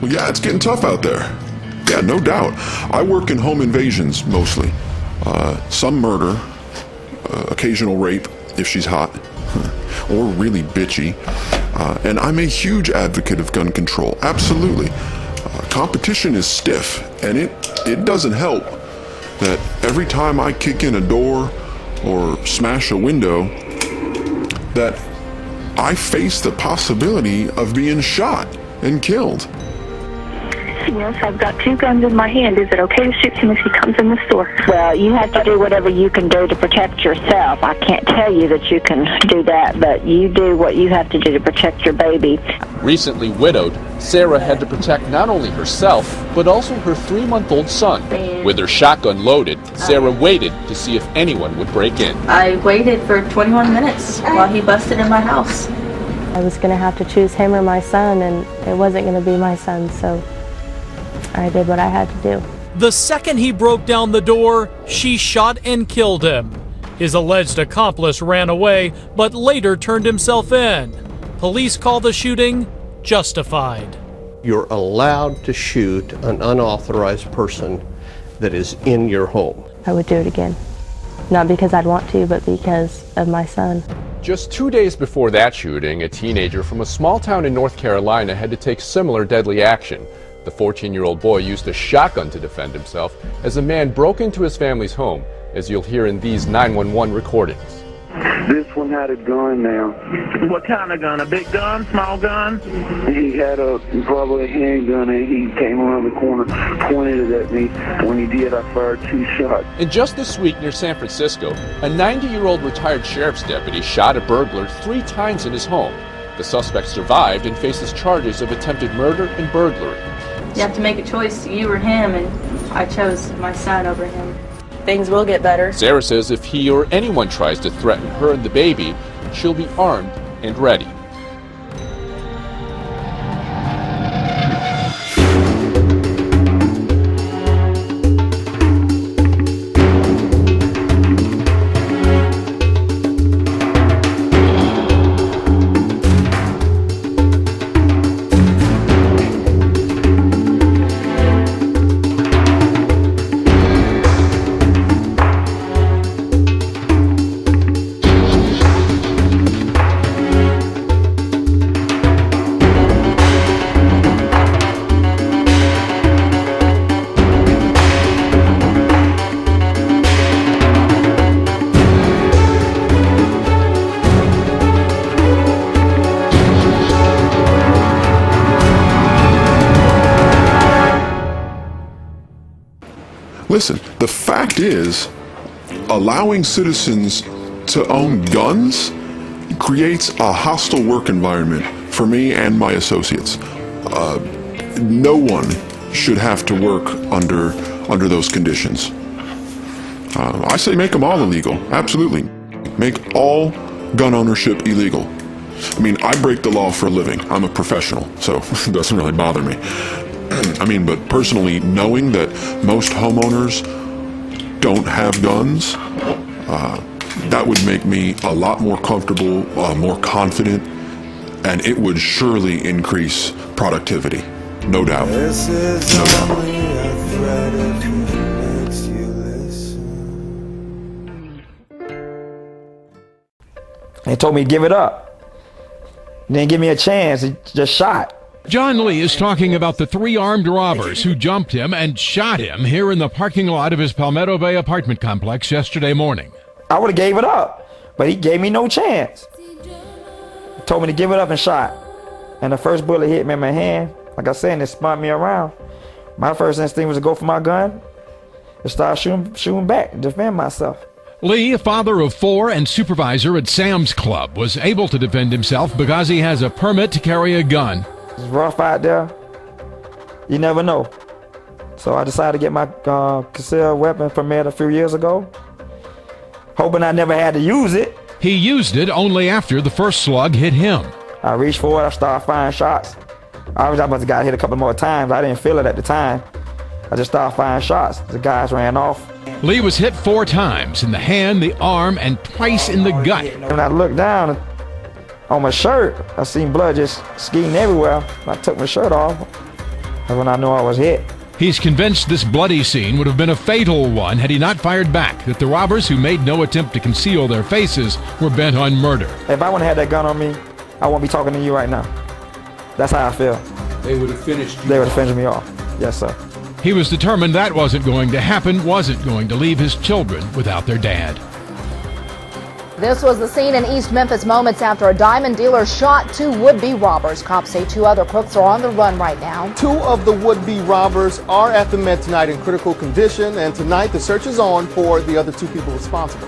Well, yeah, it's getting tough out there. Yeah, no doubt. I work in home invasions mostly. Some murder, occasional rape if she's hot, or really bitchy. And I'm a huge advocate of gun control, absolutely. Competition is stiff, and it doesn't help that every time I kick in a door or smash a window, that I face the possibility of being shot and killed. Yes, I've got 2 guns in my hand. Is it okay to shoot him if he comes in the store? Well, you have to do whatever you can do to protect yourself. I can't tell you that you can do that, but you do what you have to do to protect your baby. Recently widowed, Sarah had to protect not only herself, but also her 3-month-old son. With her shotgun loaded, Sarah waited to see if anyone would break in. I waited for 21 minutes while he busted in my house. I was going to have to choose him or my son, and it wasn't going to be my son, so I did what I had to do. The second he broke down the door, she shot and killed him. His alleged accomplice ran away, but later turned himself in. Police call the shooting justified. You're allowed to shoot an unauthorized person that is in your home. I would do it again. Not because I'd want to, but because of my son. Just 2 days before that shooting, a teenager from a small town in North Carolina had to take similar deadly action. The 14-year-old boy used a shotgun to defend himself as a man broke into his family's home, as you'll hear in these 911 recordings. This one had a gun now. What kind of gun? A big gun? Small gun? He had probably a handgun, and he came around the corner, pointed it at me. When he did, I fired 2 shots. And just this week near San Francisco, a 90-year-old retired sheriff's deputy shot a burglar 3 times in his home. The suspect survived and faces charges of attempted murder and burglary. You have to make a choice, you or him, and I chose my son over him. Things will get better. Sarah says if he or anyone tries to threaten her and the baby, she'll be armed and ready. Listen, the fact is, allowing citizens to own guns creates a hostile work environment for me and my associates. No one should have to work under those conditions. I say make them all illegal, absolutely. Make all gun ownership illegal. I mean, I break the law for a living. I'm a professional, so it doesn't really bother me. I mean, but personally, knowing that most homeowners don't have guns, that would make me a lot more comfortable, more confident, and it would surely increase productivity. No doubt. No doubt. They told me to give it up. Didn't give me a chance. He just shot. John Lee is talking about the 3 armed robbers who jumped him and shot him here in the parking lot of his Palmetto Bay apartment complex yesterday morning. I would have gave it up, but he gave me no chance. He told me to give it up and shot. And the first bullet hit me in my hand. Like I said, it spun me around. My first instinct was to go for my gun and start shooting back and defend myself. Lee, a father of 4 and supervisor at Sam's Club, was able to defend himself because he has a permit to carry a gun. It's rough out there. You never know. So I decided to get my concealed weapon permit a few years ago, hoping I never had to use it. He used it only after the first slug hit him. I reached for it, I started firing shots. I must have got hit a couple more times. I didn't feel it at the time. I just started firing shots. The guys ran off. Lee was hit 4 times in the hand, the arm, and twice in the gut. When I looked down on my shirt, I seen blood just skiing everywhere. I took my shirt off. That's when I knew I was hit. He's convinced this bloody scene would have been a fatal one had he not fired back, that the robbers, who made no attempt to conceal their faces, were bent on murder. If I wouldn't have had that gun on me, I wouldn't be talking to you right now. That's how I feel. They would have finished you. They would have finished me off. Yes, sir. He was determined that wasn't going to happen, wasn't going to leave his children without their dad. This was the scene in East Memphis moments after a diamond dealer shot 2 would-be robbers. Cops say 2 other crooks are on the run right now. 2 of the would-be robbers are at the Med tonight in critical condition, and tonight the search is on for the other 2 people responsible.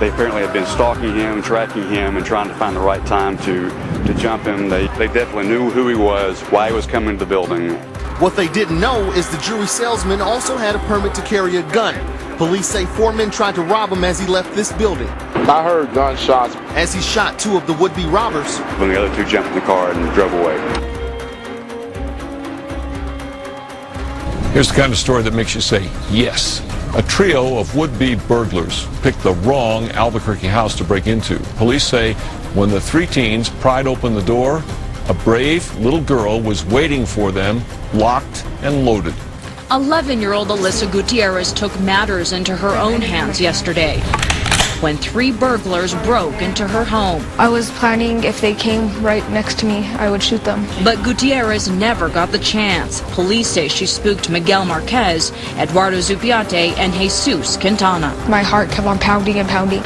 They apparently have been stalking him, tracking him, and trying to find the right time to jump him. They definitely knew who he was, why he was coming to the building. What they didn't know is the jewelry salesman also had a permit to carry a gun. Police say 4 men tried to rob him as he left this building. I heard gunshots. As he shot 2 of the would-be robbers. When the other 2 jumped in the car and drove away. Here's the kind of story that makes you say, yes. A trio of would-be burglars picked the wrong Albuquerque house to break into. Police say when the 3 teens pried open the door, a brave little girl was waiting for them, locked and loaded. 11-year-old Alyssa Gutierrez took matters into her own hands yesterday when 3 burglars broke into her home. I was planning if they came right next to me, I would shoot them. But Gutierrez never got the chance. Police say she spooked Miguel Marquez, Eduardo Zupiate, and Jesus Quintana. My heart kept on pounding and pounding.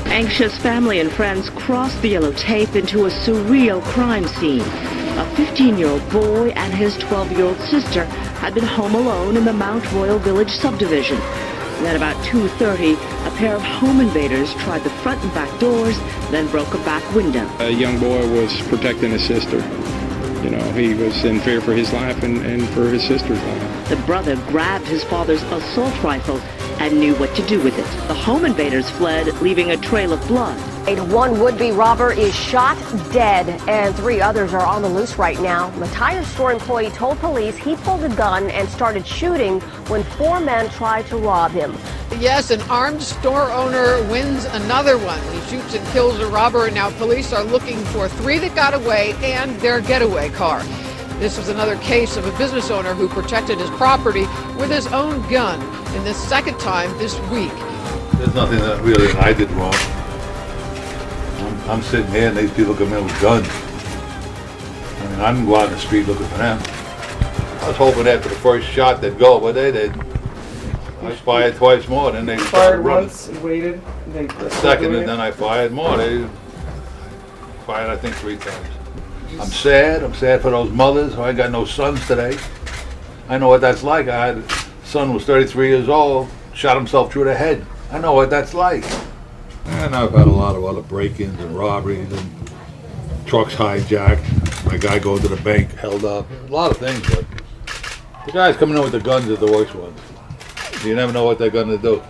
Anxious family and friends crossed the yellow tape into a surreal crime scene. A 15-year-old boy and his 12-year-old sister had been home alone in the Mount Royal Village subdivision. Then about 2:30, a pair of home invaders tried the front and back doors, then broke a back window. A young boy was protecting his sister. You know, he was in fear for his life and for his sister's life. The brother grabbed his father's assault rifle and knew what to do with it. The home invaders fled, leaving a trail of blood. 1 would-be robber is shot dead, and 3 others are on the loose right now. The tire store employee told police he pulled a gun and started shooting when 4 men tried to rob him. Yes, an armed store owner wins another one. He shoots and kills a robber, and now police are looking for 3 that got away and their getaway car. This was another case of a business owner who protected his property with his own gun, in the 2nd time this week. There's nothing that really I did wrong. I'm sitting here and these people come in with guns. I mean, I didn't go out in the street looking for them. I was hoping after the first shot they'd go, but they did. I fired twice more, then they started running. Once and waited. And The second, and then I fired more. They fired, I think, 3 times. I'm sad. I'm sad for those mothers. I ain't got no sons today. I know what that's like. I had a son who was 33 years old, shot himself through the head. I know what that's like. And I've had a lot of other break-ins and robberies and trucks hijacked. My guy going to the bank held up. A lot of things, but the guys coming in with the guns are the worst ones. You never know what they're going to do.